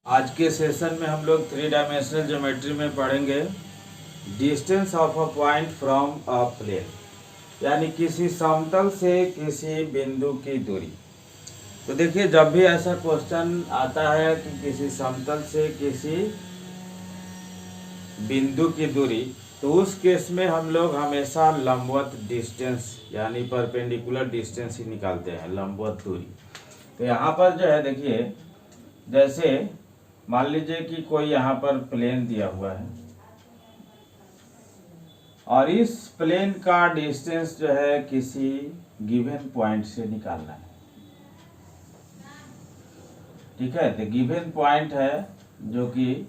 आज के सेशन में हम लोग 3 डायमेंशनल ज्योमेट्री में पढ़ेंगे distance of a point from a plane, यानी किसी समतल से किसी बिंदु की दूरी। तो देखिए, जब भी ऐसा क्वेश्चन आता है कि किसी समतल से किसी बिंदु की दूरी, तो उस केस में हम लोग हमेशा लंबवत डिस्टेंस यानी परपेंडिकुलर डिस्टेंस ही निकालते हैं, लंबवत दूरी। तो यहाँ पर जो है देखिए, जैसे मान लीजिए कि कोई यहाँ पर प्लेन दिया हुआ है और इस प्लेन का डिस्टेंस जो है किसी गिवन पॉइंट से निकालना है। ठीक है, तो गिवन पॉइंट है जो कि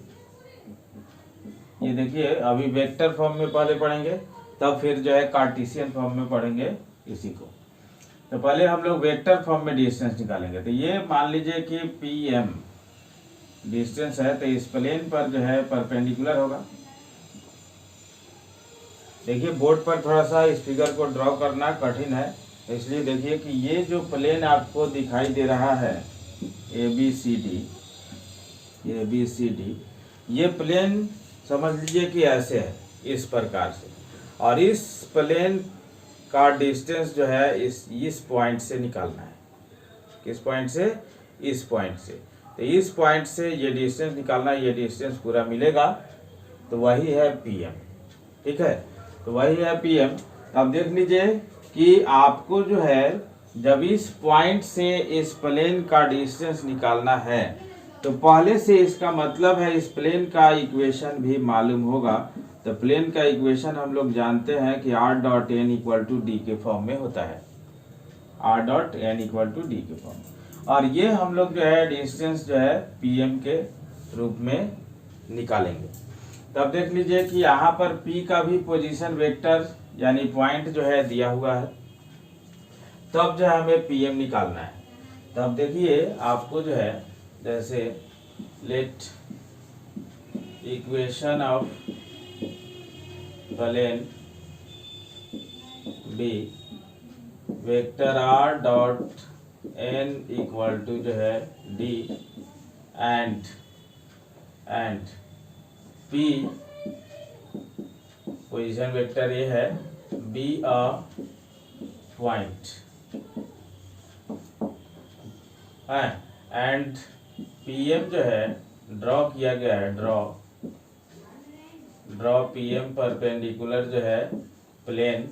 ये देखिए, अभी वेक्टर फॉर्म में पहले पढ़ेंगे, तब फिर जो है कार्टेशियन फॉर्म में पढ़ेंगे इसी को। तो पहले हम लोग वेक्टर फॉर्म में डिस्टेंस निकालेंगे। तो ये मान लीजिए कि PM डिस्टेंस है, तो इस प्लेन पर जो है परपेंडिकुलर होगा। देखिए, बोर्ड पर थोड़ा सा इस फिगर को ड्रॉ करना कठिन है, इसलिए देखिए कि ये जो प्लेन आपको दिखाई दे रहा है ABCD, ये प्लेन समझ लीजिए कि ऐसे है, इस प्रकार से, और इस प्लेन का डिस्टेंस जो है इस पॉइंट से निकालना है। किस पॉइंट से? इस पॉइंट से। तो इस पॉइंट से ये डिस्टेंस निकालना है, ये डिस्टेंस पूरा मिलेगा, तो वही है PM। ठीक है, तो वही है PM। अब देख लीजिए कि आपको जो है जब इस पॉइंट से इस प्लेन का डिस्टेंस निकालना है, तो पहले से इसका मतलब है इस प्लेन का इक्वेशन भी मालूम होगा। तो प्लेन का इक्वेशन हम लोग जानते हैं कि r.n = d के फॉर्म में होता है, r.n = d के फॉर्म। और ये हम लोग जो है डिस्टेंस जो है PM के रूप में निकालेंगे। तब देख लीजिए कि यहाँ पर P का भी पोजीशन वेक्टर यानी पॉइंट जो है दिया हुआ है, तब जो है हमें PM निकालना है। तब देखिए आपको जो है, जैसे let equation of plane B vector r.n = जो है D and P position vector ये है B अ पॉइंट है, एंड PM जो है ड्रॉ किया गया है, ड्रॉ PM परपेंडिकुलर जो है plane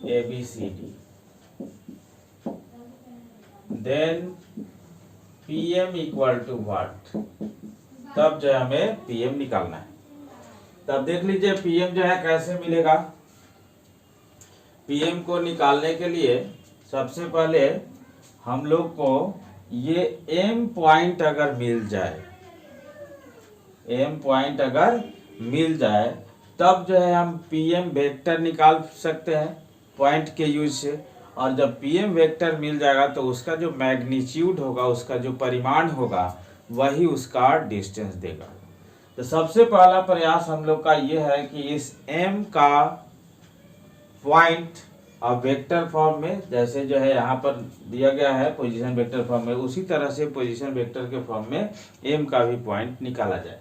ABCD। Then PM = what, तब जो है हमें PM निकालना है। तब देख लीजिए PM जो है कैसे मिलेगा। PM को निकालने के लिए सबसे पहले हम लोग को ये M पॉइंट अगर मिल जाए, M पॉइंट अगर मिल जाए, तब जो है हम PM वेक्टर निकाल सकते हैं पॉइंट के यूज से। और जब PM वेक्टर मिल जाएगा तो उसका जो मैग्नीट्यूड होगा, उसका जो परिमाण होगा, वही उसका डिस्टेंस देगा। तो सबसे पहला प्रयास हम लोग का ये है कि इस M का पॉइंट अब वेक्टर फॉर्म में, जैसे जो है यहाँ पर दिया गया है पोजीशन वेक्टर फॉर्म में, उसी तरह से पोजीशन वेक्टर के फॉर्म में M का भी पॉइंट निकाला जाए।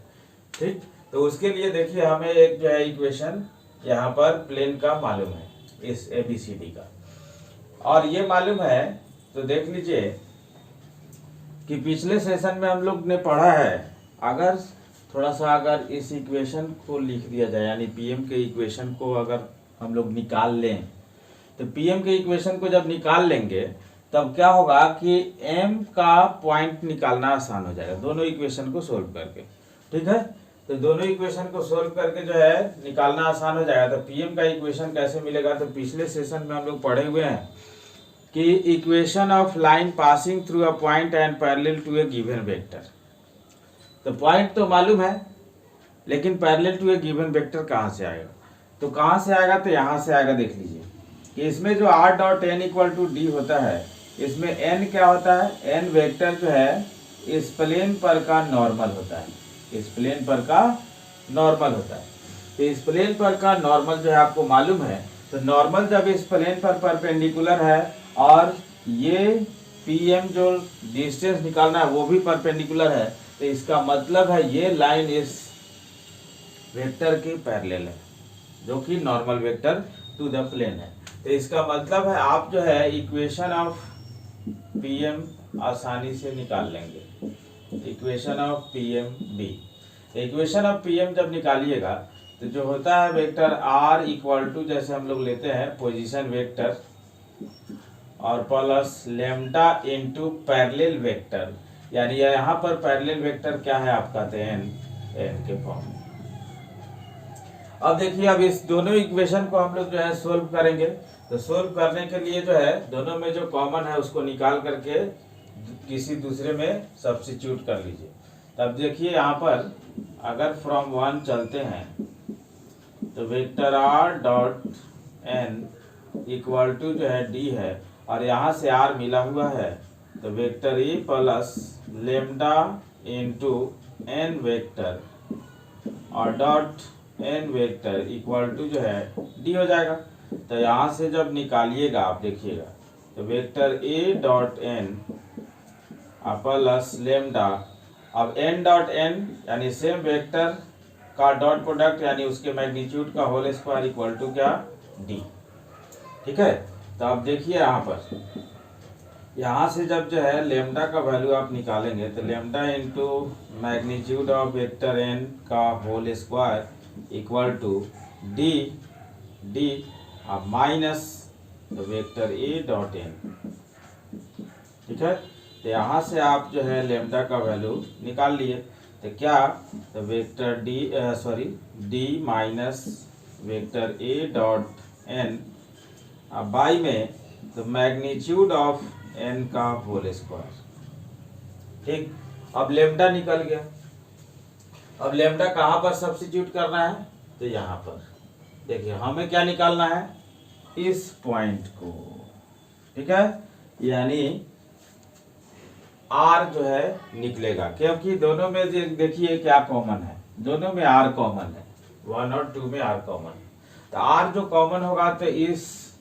ठीक, तो उसके लिए देखिए हमें एक जो है इक्वेशन यहाँ पर प्लेन का मालूम है, इस ABCD का, और ये मालूम है। तो देख लीजिए कि पिछले सेशन में हम लोग ने पढ़ा है, अगर थोड़ा सा अगर इस इक्वेशन को लिख दिया जाए, यानी PM के इक्वेशन को अगर हम लोग निकाल लें, तो PM के इक्वेशन को जब निकाल लेंगे तब क्या होगा कि M का पॉइंट निकालना आसान हो जाएगा, दोनों इक्वेशन को सोल्व करके। ठीक है, तो दोनों इक्वेशन को सोल्व करके जो है निकालना आसान हो जाएगा। तो PM का इक्वेशन कैसे मिलेगा, तो पिछले सेशन में हम लोग पढ़े हुए हैं कि equation of line passing through a point and parallel to a given vector. तो पॉइंट तो मालूम है, लेकिन parallel to a given vector कहाँ से आएगा? तो कहाँ से आएगा, तो यहाँ से आएगा। देख लीजिए कि इसमें जो r.n = d होता है, इसमें n क्या होता है? n वेक्टर जो है इस प्लेन पर का नॉर्मल होता है, इस प्लेन पर का नॉर्मल होता है। तो इस प्लेन पर का नॉर्मल जो है आपको मालूम है, तो नॉर्मल जब इस प्लेन पर परपेंडिकुलर है और ये PM जो डिस्टेंस निकालना है वो भी परपेंडिकुलर है, तो इसका मतलब है ये लाइन इस वेक्टर के पैरेलल है, जो कि normal vector to the plane है। तो इसका मतलब है आप जो है इक्वेशन ऑफ पीएम आसानी से निकाल लेंगे। Equation of PM b, equation of PM जब निकालिएगा तो जो होता है वेक्टर आर इक्वल टू, जैसे हम लोग लेते हैं पोजीशन वेक्टर और plus lambda into parallel vector, यानी यहाँ पर पैरेलल वेक्टर क्या है आपका, तो एन के फॉर्म में। अब देखिए, अब इस दोनों इक्वेशन को हम लोग जो है सोल्व करेंगे। तो सोल्व करने के लिए जो है दोनों में जो कॉमन है उसको निकाल करके किसी दूसरे में सब्स्टिट्यूट कर लीजिए। तब देखिए यहाँ पर अगर फ्रॉम 1 चलते हैं तो vector r dot n equal to जो है डी है, और यहाँ से आर मिला हुआ है तो vector E plus lambda into N vector और dot N vector equal to जो है डी हो जाएगा। तो यहाँ से जब निकालिएगा आप देखिएगा तो वेक्टर ए डॉट एन प्लस लेम्डा, अब एन डॉट एन यानी सेम वेक्टर का डॉट प्रोडक्ट यानी उसके मैग्नीट्यूड का होल स्क्वायर इक्वल टू क्या, डी। ठीक है, तो अब देखिए यहाँ से जब जो है लेम्डा का वैल्यू आप निकालेंगे तो lambda into magnitude of vector N का whole square equal to D, D अब माइनस तो वेक्टर ए डॉट एन। ठीक है, तो यहाँ से आप जो है लेम्डा का वैल्यू निकाल लिए तो क्या, तो vector d d minus vector ए डॉट एन अब बाई में तो मैग्नीट्यूड ऑफ एन का होल स्क्वायर। ठीक, अब लेम्डा निकल गया। अब लेम्डा कहाँ पर सब्स्टिट्यूट करना है, तो यहाँ पर देखिए हमें क्या निकालना है, इस पॉइंट को। ठीक है, यानी आर जो है निकलेगा, क्योंकि दोनों में देखिए क्या कॉमन है, दोनों में आर कॉमन है, 1 और 2 में आर कॉमन है। तो आर जो कॉमन होगा तो इस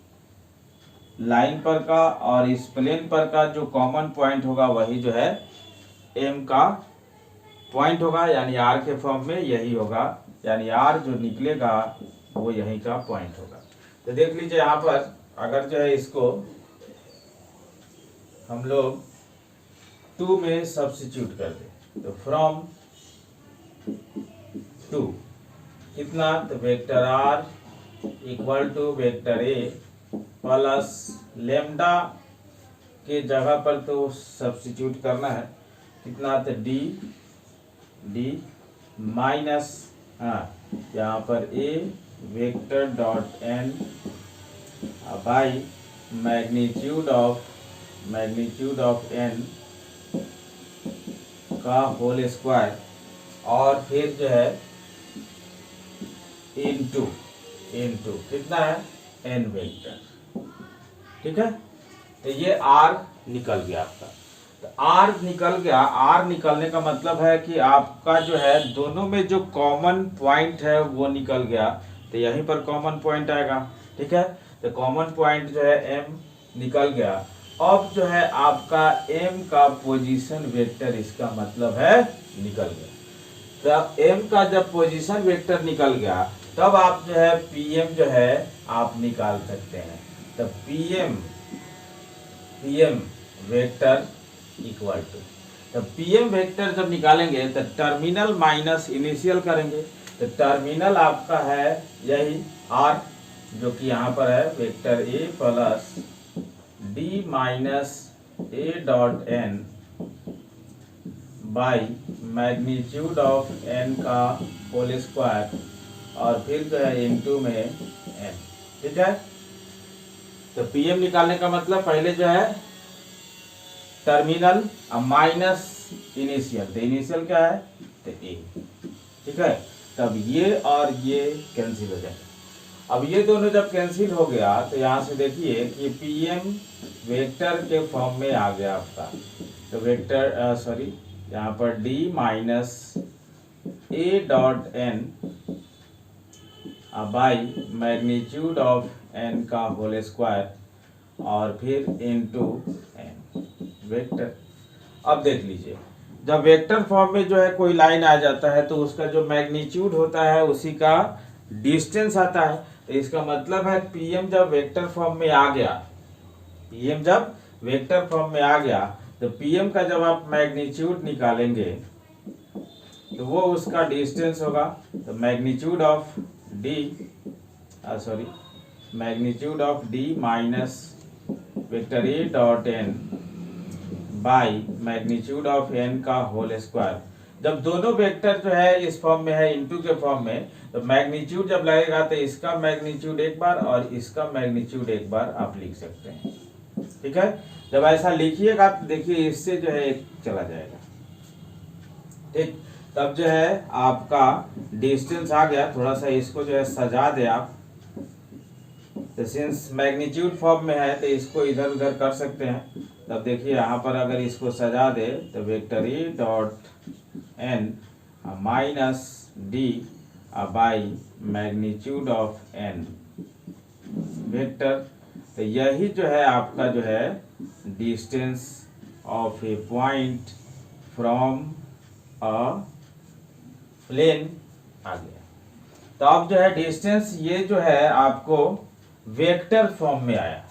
लाइन पर का और इस प्लेन पर का जो कॉमन पॉइंट होगा वही जो है एम का पॉइंट होगा, यानी आर के फॉर्म में यही होगा, यानी आर जो निकलेगा वो यही का पॉइंट होगा। तो देख लीजिए यहाँ पर अगर जो है इसको हम लोग 2 में सब्स्टिट्यूट कर दे तो फ्रॉम 2 कितना, तो vector are equal to vector a plus lambda के जगह पर तो सब्स्टिट्यूट करना है कितना, तो डी, डी माइनस यहाँ पर A vector dot N by magnitude of N का होल स्क्वायर और फिर जो है इनटू कितना है, एन वेक्टर। ठीक है, तो ये आर निकल गया आपका। तो आर निकल गया, आर निकलने का मतलब है कि आपका जो है दोनों में जो कॉमन पॉइंट है वो निकल गया, तो यहीं पर कॉमन पॉइंट आएगा। ठीक है, तो कॉमन पॉइंट जो है एम निकल गया। अब जो है आपका एम का पोजीशन वेक्टर, इसका मतलब है निकल गया। तब एम का जब पोजीशन वेक्टर निकल गया तब आप जो है पीएम जो है आप निकाल सकते हैं। तब पीएम वेक्टर इक्वल टू, तब पीएम वेक्टर जब निकालेंगे तो टर्मिनल माइनस इनिशियल करेंगे, तो टर्मिनल आपका है यही आर जो कि यहाँ पर है vector a plus d minus a dot N by magnitude of N का होल स्क्वायर और फिर जो है इनटू में एन। ठीक है, तो पीएम निकालने का मतलब पहले जो है टर्मिनल माइनस इनिशियल, तो इनिशियल क्या है, तो ए। ठीक है, तब ये और ये कैंसिल हो जाएगा। अब ये दोनों जब कैंसिल हो गया तो यहाँ से देखिए कि पीएम वेक्टर के फॉर्म में आ गया आपका, तो वेक्टर यहाँ पर d minus a dot N by magnitude of N का होल स्क्वायर और फिर इनटू एन वेक्टर। अब देख लीजिए जब वेक्टर फॉर्म में जो है कोई लाइन आ जाता है तो उसका जो मैग्नीट्यूड होता है उसी का डिस्टेंस आता है। तो इसका मतलब है पीएम जब वेक्टर फॉर्म में आ गया, पीएम जब वेक्टर फॉर्म में आ गया तो पीएम का जब आप मैग्नीट्यूड निकालेंगे तो वो उसका डिस्टेंस होगा। तो magnitude of d minus vector A dot N by magnitude of N का होल स्क्वायर। जब दोनों वेक्टर जो है इस फॉर्म में है, इनटू के फॉर्म में, तो मैग्नीट्यूड जब लगेगा तो इसका मैग्नीट्यूड एक बार और इसका मैग्नीट्यूड एक बार आप लिख सकते हैं। ठीक है, जब ऐसा लिखिएगा तो देखिए इससे जो है एक चला जाएगा। ठीक, तब जो है आपका डिस्टेंस आ गया। थोड़ा सा इसको जो है सजा दे आप, तो सिंस मैग्नीट्यूड फॉर्म में है तो इसको इधर उधर कर सकते हैं। तब देखिए यहाँ पर अगर इसको सजा दे तो vector E dot N minus D by magnitude of N vector. तो यही जो है आपका जो है distance of a point from a plane आ गया। तो अब जो है डिस्टेंस ये जो है आपको वेक्टर फॉर्म में आया।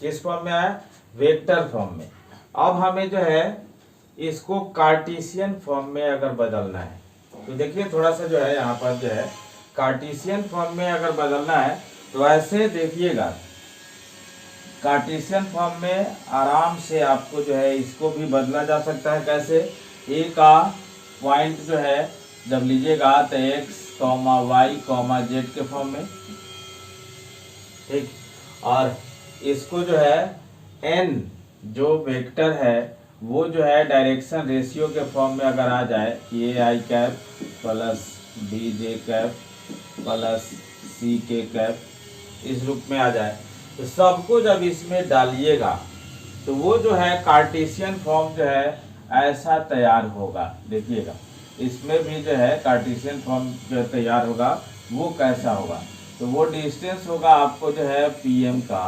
किस फॉर्म में आया? वेक्टर फॉर्म में। अब हमें जो है इसको कार्टेशियन फॉर्म में अगर बदलना है तो देखिए थोड़ा सा जो है यहाँ पर जो है कार्टेशियन फॉर्म में अगर बदलना है तो ऐसे देखिएगा, कार्टेशियन फॉर्म में आराम से आपको जो है इसको भी बदला जा सकता है। कैसे? ए का पॉइंट जो है जब लीजिएगा तो x comma y comma z के फॉर्म में, ठीक, और इसको जो है एन जो वेक्टर है वो जो है डायरेक्शन रेशियो के फॉर्म में अगर आ जाए, A I cap plus B J cap plus C K cap, इस रूप में आ जाए, तो सबको जब इसमें डालिएगा तो वो जो है कार्टेशियन फॉर्म जो है ऐसा तैयार होगा। देखिएगा इसमें भी जो है कार्टेशियन फॉर्म जो तैयार होगा वो कैसा होगा, तो वो डिस्टेंस होगा आपको जो है पीएम का,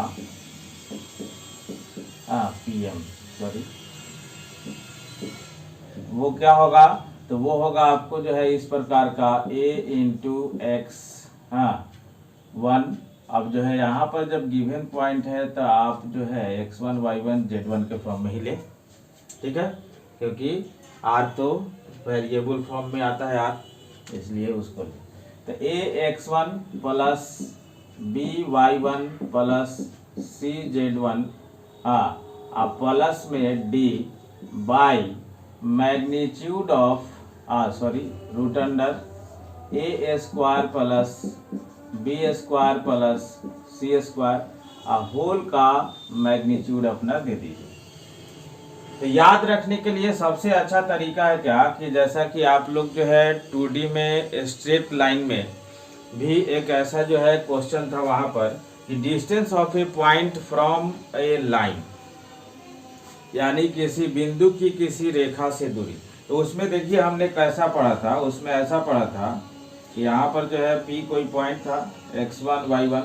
वो क्या होगा, तो वो होगा आपको जो है इस प्रकार का a इंटू एक्स 1। अब जो है यहाँ पर जब गिवन पॉइंट है तो आप जो है x1 y1 z1 के फॉर्म में ही ले, ठीक है, क्योंकि r तो वेरिएबल फॉर्म में आता है r, इसलिए उसको ले। तो a x1 plus b y1 plus c z1 अब प्लस में d by magnitude of root under A square plus B square plus C square whole का मैग्नीट्यूड अपना दे दीजिए। तो याद रखने के लिए सबसे अच्छा तरीका है क्या कि जैसा कि आप लोग जो है 2D में स्ट्रेट लाइन में भी एक ऐसा जो है क्वेश्चन था वहां पर कि distance of a point from A line, यानी किसी बिंदु की किसी रेखा से दूरी। तो उसमें देखिए हमने कैसा पढ़ा था, उसमें ऐसा पढ़ा था कि यहाँ पर जो है P कोई पॉइंट था x1 y1,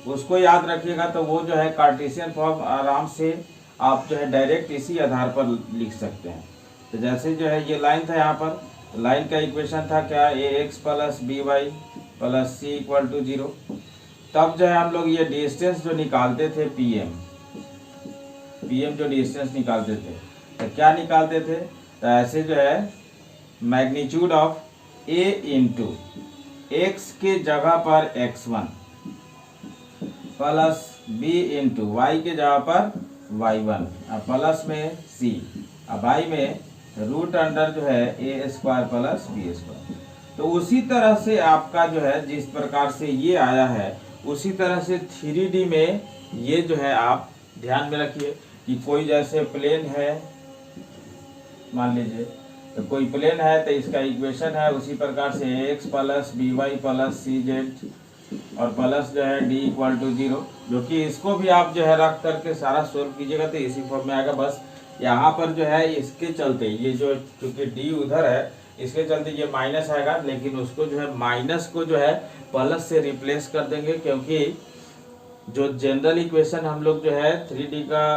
उसको याद रखिएगा। तो वो जो है कार्टेशियन फॉर्म आराम से आप जो है डायरेक्ट इसी आधार पर लिख सकते हैं। तो जैसे जो है ये लाइन था, यहाँ पर लाइन का इक्वेशन था क्या, ax plus B Y plus c equal to 0। तब जो है हम लोग ये डिस्टेंस जो निकालते थे पीएम जो डिस्टेंस निकालते थे तो क्या निकालते थे, तो ऐसे जो है magnitude of a into x के जगह पर x1 plus b into Y के जगह पर y1 प्लस में c y में रूट अंडर जो है a square plus b square. तो उसी तरह से आपका जो है जिस प्रकार से ये आया है उसी तरह से 3D में ये जो है आप ध्यान में रखिए कि कोई जैसे प्लेन है, मान लीजिए तो कोई प्लेन है तो इसका इक्वेशन है उसी प्रकार से X plus B Y plus सी जेड और प्लस जो है डी इक्वल टू 0, जो कि इसको भी आप जो है रख करके सारा सोल्व कीजिएगा तो इसी फॉर्म में आएगा। बस यहाँ पर जो है इसके चलते ये जो क्योंकि डी उधर है इसके चलते ये माइनस आएगा, लेकिन उसको जो है माइनस को जो है प्लस से रिप्लेस कर देंगे, क्योंकि जो जनरल इक्वेशन हम लोग जो है 3D का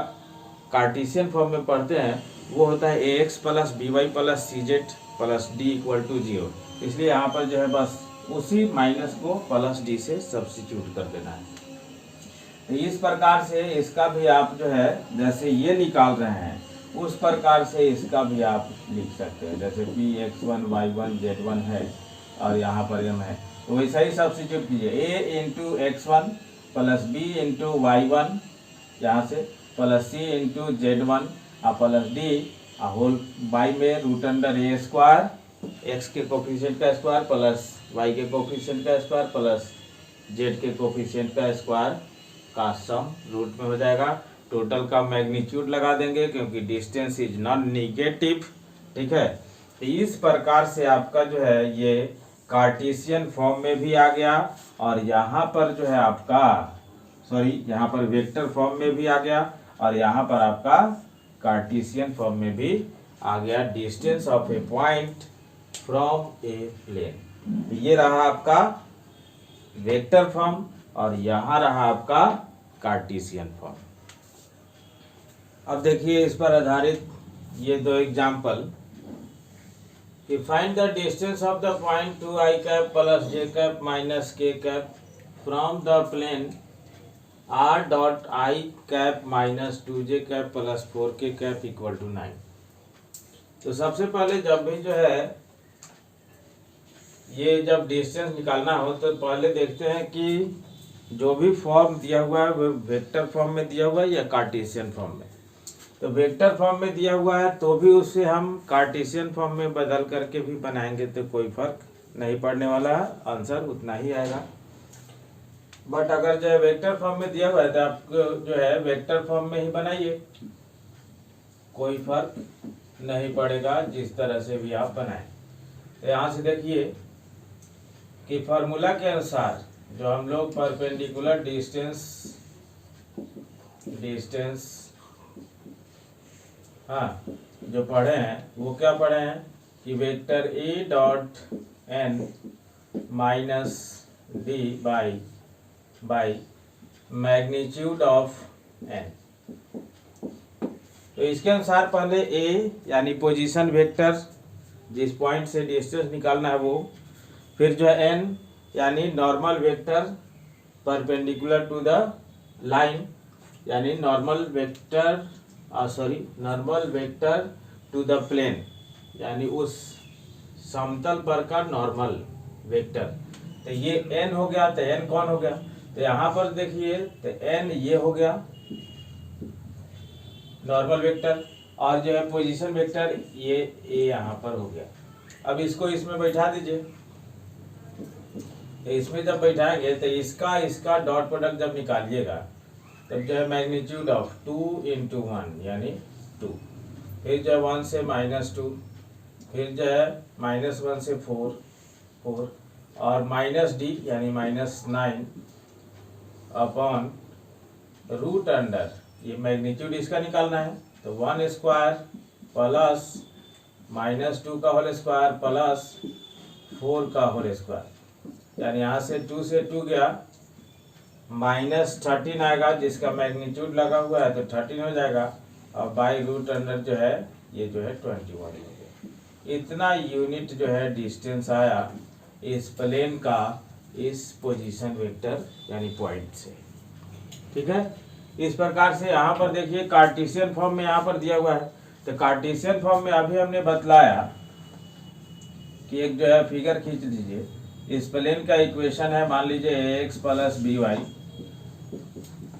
कार्टेशियन फॉर्म में पढ़ते हैं वो होता है A X plus B Y plus C Z plus D equal to 0। इसलिए यहाँ पर जो है बस उसी माइनस को प्लस डी से सब्स्टिट्यूट कर देना है। तो इस प्रकार से इसका भी आप जो है जैसे ये निकाल रहे हैं उस प्रकार से इसका भी आप लिख सकते हैं। जैसे p x one y one z one है और यहाँ पर एम है, तो वैसा ही सब्स्टिट्यूट कीजिए। A into X one plus B into Y one यहाँ से plus C into Z one plus D whole by में रूट अंडर ए स्क्वायर एक्स के कोफिशिएंट का स्क्वायर प्लस वाई के कोफिशिएंट का स्क्वायर प्लस जेड के coefficient का square का सम रूट में हो जाएगा। टोटल का मैग्नीट्यूड लगा देंगे क्योंकि डिस्टेंस इज नॉन निगेटिव। ठीक है, तो इस प्रकार से आपका जो है ये कार्टेशियन फॉर्म में भी आ गया और यहाँ पर जो है आपका यहाँ पर वेक्टर फॉर्म में भी आ गया और यहाँ पर आपका कार्टेशियन फॉर्म में भी आ गया। Distance of a point from a plane, ये रहा आपका वेक्टर फॉर्म और यहाँ रहा आपका कार्टेशियन फॉर्म। अब देखिए इस पर आधारित ये दो एग्जाम्पल कि find the distance of the point 2i cap plus j cap minus k cap from the plane r dot i cap minus 2j cap plus 4k cap equal to 9। तो सबसे पहले जब भी जो है ये जब डिस्टेंस निकालना हो तो पहले देखते हैं कि जो भी फॉर्म दिया हुआ है वो वेक्टर फॉर्म में दिया हुआ है या कार्टेशियन फॉर्म में। तो वेक्टर फॉर्म में दिया हुआ है तो भी उससे हम कार्टेशियन फॉर्म में बदल करके भी बनाएंगे तो कोई फर्क नहीं पड़ने वाला है, आंसर उतना ही आएगा। बट अगर जो है वेक्टर फॉर्म में दिया हुआ है तो आपको जो है वेक्टर फॉर्म में ही बनाइए, कोई फर्क नहीं पड़ेगा जिस तरह से भी आप बनाएं। तो यहाँ से देखिए कि फार्मूला के अनुसार जो हम लोग परपेंडिकुलर डिस्टेंस जो पढ़े हैं वो क्या पढ़े हैं कि vector A dot N minus D by magnitude of N. तो इसके अनुसार पहले ए यानी पोजीशन वेक्टर जिस पॉइंट से डिस्टेंस निकालना है वो, फिर जो है एन यानी normal vector perpendicular to the line यानी normal vector to the plane यानी उस समतल पर का नॉर्मल वेक्टर। तो ये एन हो गया, तो एन कौन हो गया, तो यहाँ पर देखिए तो एन ये हो गया नॉर्मल वेक्टर और जो है पोजीशन वेक्टर ये ए यहाँ पर हो गया। अब इसको इसमें बैठा दीजिए, तो इसमें जब बैठाएंगे तो इसका डॉट प्रोडक्ट जब निकालिएगा तब जो है मैग्नीट्यूड ऑफ 2 इंटू 1 यानी 2, फिर जो है 1 से -2, फिर जो है -1 से 4 और माइनस डी यानी -9 अपॉन रूट अंडर, ये मैग्नीट्यूड इसका निकालना है तो 1 स्क्वायर प्लस -2 का होल स्क्वायर प्लस 4 का होल स्क्वायर, यानी यहाँ से 2 से 2 गया -13 आएगा जिसका मैग्नीट्यूड लगा हुआ है तो 13 हो जाएगा और बाई रूट अंडर जो है ये जो है 21 हो गया। इतना यूनिट जो है डिस्टेंस आया इस प्लेन का इस पोजीशन वेक्टर यानी पॉइंट से। ठीक है, इस प्रकार से यहाँ पर देखिए कार्टेशियन फॉर्म में यहाँ पर दिया हुआ है। तो कार्टेशियन फॉर्म में अभी हमने बतलाया कि एक जो है फिगर खींच दीजिए। इस प्लेन का इक्वेशन है मान लीजिए x plus B Y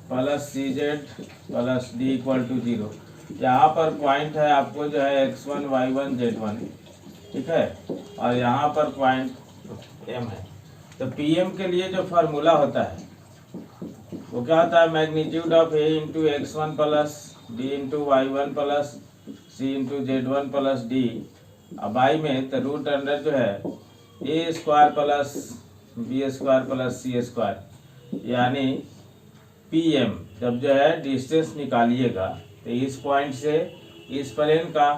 plus C Z plus D equal to 0। यहाँ पर पॉइंट है आपको जो है x1 y1 z1, ठीक है, और यहाँ पर पॉइंट m है। तो pm के लिए जो फार्मूला होता है वो क्या होता है, magnitude of a into x1 plus d into y1 plus c into z1 plus d अब आई में तो रूट अंडर जो है A square plus B square plus C square यानी पी एम। जब जो है डिस्टेंस निकालिएगा तो इस पॉइंट से इस प्लेन का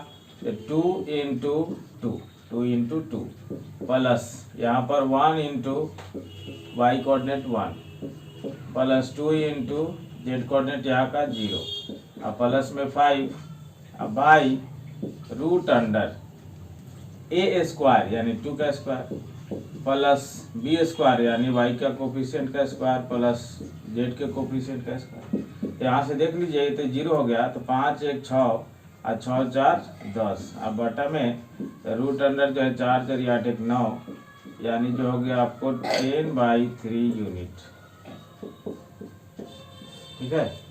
2 इंटू 2 प्लस यहाँ पर 1 into y coordinate 1 plus 2 into z coordinate यहाँ का 0 अब प्लस में 5 अब by root under A square यानी 2 का स्क्वायर प्लस बी स्क्वायर यानी वाई का कोफिशिएंट का स्क्वायर प्लस जेड के कोफिशिएंट का स्क्वायर। यहाँ से देख लीजिए तो 0 हो गया, तो 5 1 6 और 6 4 10। अब बटा में रूट अंडर जो है 4 4 8 1 9 यानी जो हो गया आपको 10/3 यूनिट। ठीक है।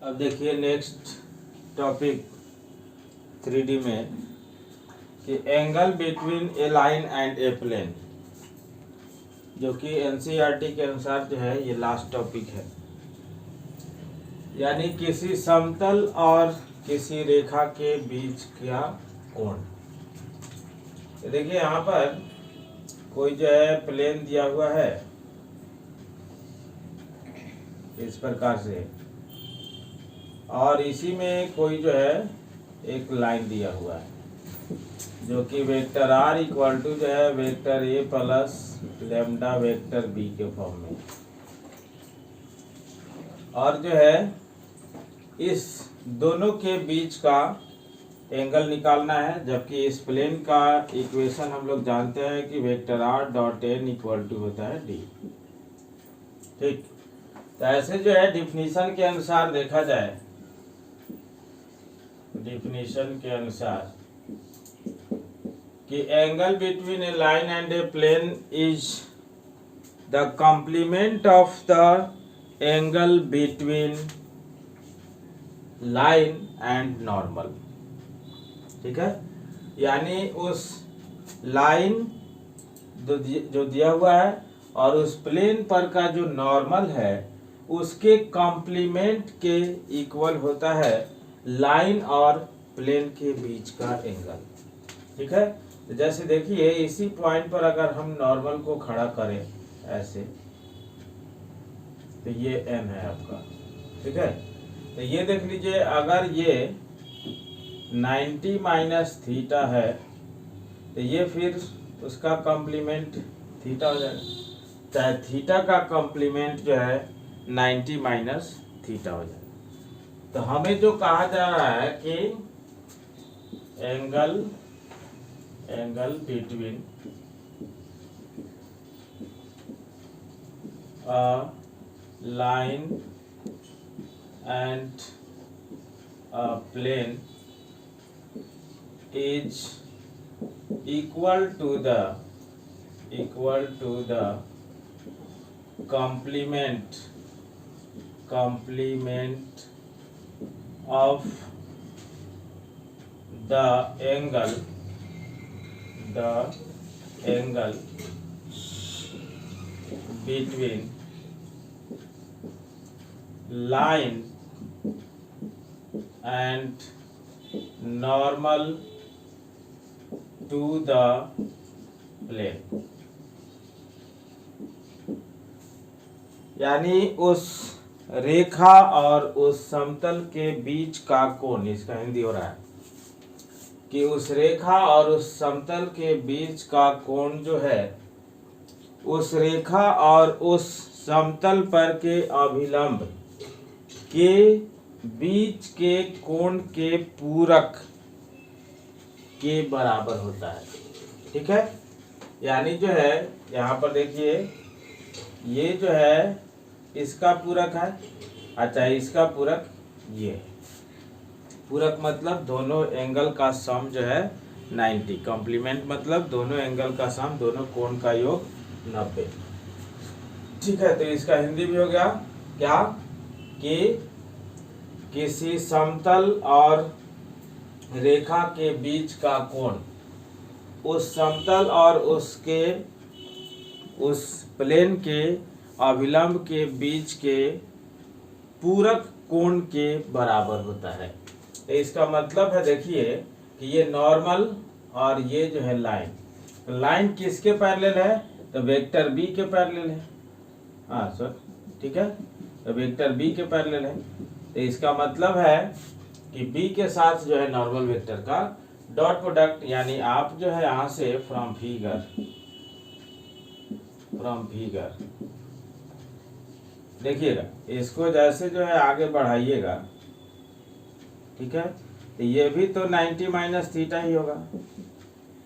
अब देखिए नेक्स्ट टॉपिक 3D में कि angle between a line and a plane, जो कि एनसीईआरटी के अनुसार जो है ये लास्ट टॉपिक है। यानी किसी समतल और किसी रेखा के बीच का कोण। देखिए यहाँ पर कोई जो है प्लेन दिया हुआ है इस प्रकार से, और इसी में कोई जो है एक लाइन दिया हुआ है जो कि वेक्टर r इक्वल टू जो है vector a plus lambda vector b के फॉर्म में। और जो है इस दोनों के बीच का एंगल निकालना है, जबकि इस प्लेन का इक्वेशन हम लोग जानते हैं कि vector r dot n equal to होता है d। ठीक, तो ऐसे जो है डिफिनीशन के अनुसार देखा जाए, डिफिनीशन के अनुसार कि angle between a line and a plane is the complement of the angle between line and normal. ठीक है, यानी उस लाइन जो दिया हुआ है और उस प्लेन पर का जो नॉर्मल है उसके कॉम्प्लीमेंट के इक्वल होता है लाइन और प्लेन के बीच का एंगल। ठीक है, तो जैसे देखिए इसी पॉइंट पर अगर हम नॉर्मल को खड़ा करें ऐसे, तो ये n है आपका। ठीक है, तो ये देख लीजिए अगर ये 90 माइनस थीटा है तो ये फिर उसका कॉम्प्लीमेंट थीटा हो जाएगा, चाहे थीटा का कॉम्प्लीमेंट जो है 90 माइनस थीटा हो जाएगा। तो हमें जो कहा जा रहा है कि angle between a line and a plane is equal to the complement of the angle between line and normal to the plane। यानी उस रेखा और उस समतल के बीच का कोण, इसका हिंदी हो रहा है कि उस रेखा और उस समतल के बीच का कोण जो है उस रेखा और उस समतल पर के अभिलंब के बीच के कोण के पूरक के बराबर होता है। ठीक है, यानी जो है यहाँ पर देखिए ये जो है इसका पूरक है, अच्छा इसका पूरक ये है। पूरक मतलब दोनों एंगल का सम जो है 90, कॉम्प्लीमेंट मतलब दोनों एंगल का सम, दोनों कोण का योग 90। ठीक है, तो इसका हिंदी भी हो गया क्या कि किसी समतल और रेखा के बीच का कोण उस समतल और उस प्लेन के अभिलंब के बीच के पूरक कोण के बराबर होता है। तो इसका मतलब है देखिए कि ये नॉर्मल और ये जो है लाइन, तो लाइन किसके पैरेलल है, तो वेक्टर बी के पैरेलल है। हाँ सर, ठीक है, तो वेक्टर बी के पैरेलल है। तो इसका मतलब है कि बी के साथ जो है नॉर्मल वेक्टर का डॉट प्रोडक्ट, यानी आप जो है यहाँ से फ्रॉम फिगर देखिएगा इसको जैसे जो है आगे बढ़ाइएगा, ठीक है, तो ये भी तो 90 माइनस थीटा ही होगा।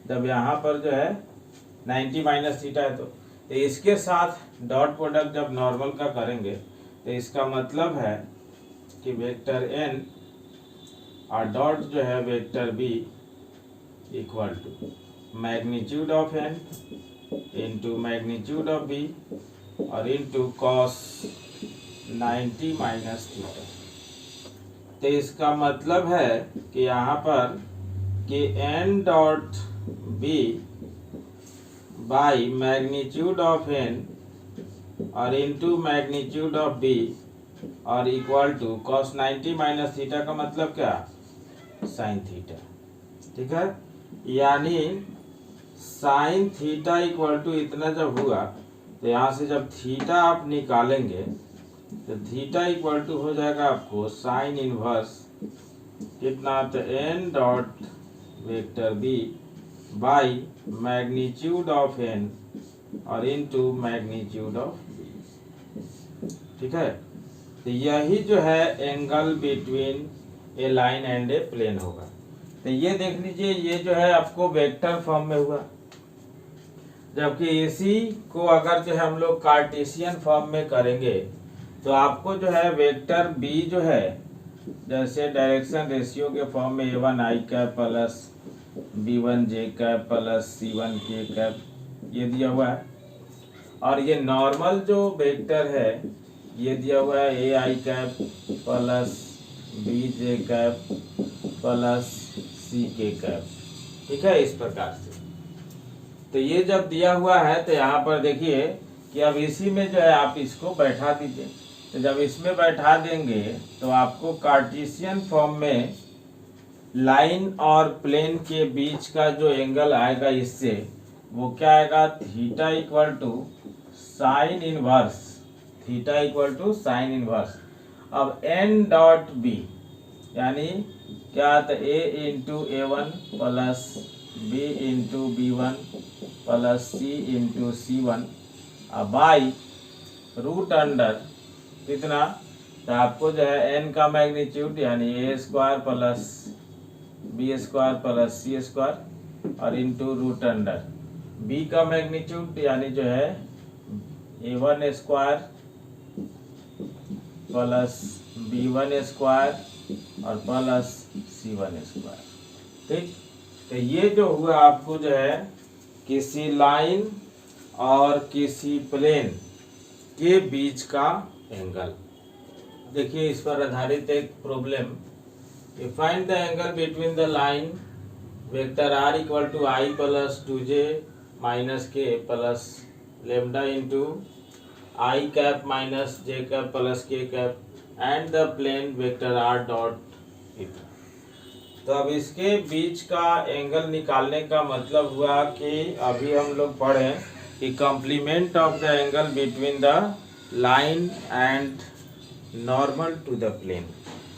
जब यहाँ पर जो है 90 माइनस थीटा है तो इसके साथ डॉट प्रोडक्ट जब नॉर्मल का करेंगे तो इसका मतलब है कि वेक्टर एन और डॉट जो है vector b equal to magnitude of n into magnitude of b और इंटू कॉस 90 माइनस थीटा। तो इसका मतलब है कि यहाँ पर कि n dot b by magnitude of n और इंटू मैग्नीट्यूड ऑफ बी और equal to cos 90 minus theta का मतलब क्या, साइन थीटा, ठीक है। यानी साइन थीटा इक्वल टू इतना जब हुआ तो यहाँ से जब थीटा आप निकालेंगे तो थीटा इक्वल टू हो जाएगा आपको साइन इनवर्स कितना, तो n dot vector b by magnitude of n और इनटू मैग्नीट्यूड ऑफ बी, ठीक है। तो यही जो है angle between a line and a plane होगा। तो ये देख लीजिए ये जो है आपको वेक्टर फॉर्म में हुआ, जबकि इसी को अगर जो है हम लोग कार्टेशियन फॉर्म में करेंगे तो आपको जो है वेक्टर बी जो है जैसे डायरेक्शन रेशियो के फॉर्म में a1 i cap plus b1 j cap plus c1 k cap ये दिया हुआ है, और ये नॉर्मल जो वेक्टर है ये दिया हुआ है A I cap plus B J cap plus C K cap, ठीक है, इस प्रकार से। तो ये जब दिया हुआ है तो यहाँ पर देखिए कि अब इसी में जो है आप इसको बैठा दीजिए। तो जब इसमें बैठा देंगे तो आपको कार्टेशियन फॉर्म में लाइन और प्लेन के बीच का जो एंगल आएगा इससे वो क्या आएगा, theta equal to sine inverse, theta equal to sine inverse. अब एन डॉट बी यानी क्या, तो A into A one plus B into B one plus C into C one by root under कितना, तो आपको जो है एन का मैग्नीट्यूड यानी A square plus B square plus C square और इंटू रूट अंडर बी का magnitude यानी जो है A one square plus B one square और प्लस सी वन स्क्वायर, ठीक। तो ये जो हुआ आपको जो है किसी लाइन और किसी प्लेन के बीच का एंगल। देखिए इस पर आधारित एक problem, find the angle between the line vector are equal to i plus 2j minus k plus lambda into i cap minus j cap plus k cap and the plane vector r dot theta. तो अब इसके बीच का angle निकालने का मतलब हुआ कि अभी हम लोग पढ़े कि complement of the angle between the line and normal to the plane.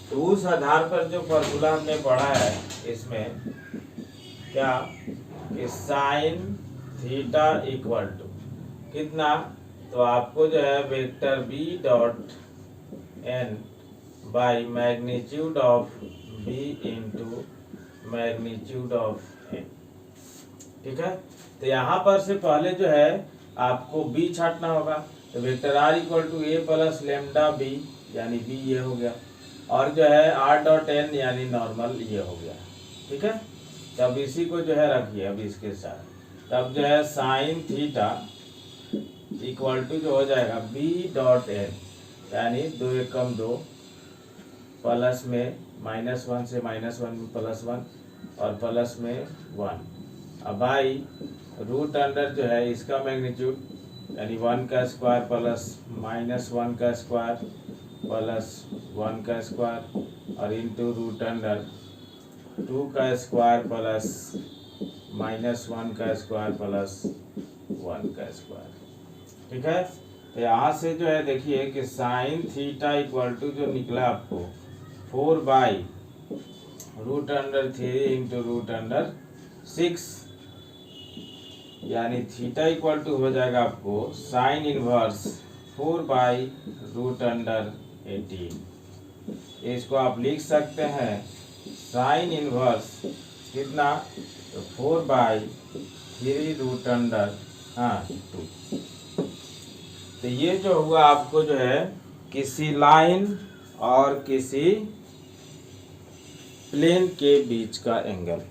तो उस आधार पर जो फॉर्मूला हमने पढ़ा है इसमें क्या कि साइन थीटा इक्वल टू कितना, तो आपको जो है vector B dot N by magnitude of B into magnitude of N, ठीक है। तो यहाँ पर से पहले जो है आपको बी छाटना होगा, तो vector are equal to A plus lambda B यानी बी ये हो गया, और जो है आर डॉट एन यानी नॉर्मल ये हो गया, ठीक है। तब इसी को जो है रखिए अब इसके साथ, तब जो है साइन थीटा इक्वल टू जो हो जाएगा बी डॉट एन यानी 2 एकम 2 प्लस में -1 से -1 में +1 और प्लस में 1 अब बाई रूट अंडर जो है इसका मैग्नीट्यूड यानी 1 का स्क्वायर प्लस -1 का स्क्वायर प्लस 1 का स्क्वायर और इंटू रूट अंडर 2 का स्क्वायर प्लस -1 का स्क्वायर प्लस 1 का स्क्वायर, ठीक है। तो यहाँ से जो है देखिए कि साइन थीटा इक्वल टू जो निकला आपको 4 by root under 3 into root under 6 यानी थीटा इक्वल टू हो जाएगा आपको साइन इनवर्स 4/√18। इसको आप लिख सकते हैं साइन इनवर्स कितना, तो 4/3√2। तो ये जो हुआ आपको जो है किसी लाइन और किसी प्लेन के बीच का एंगल।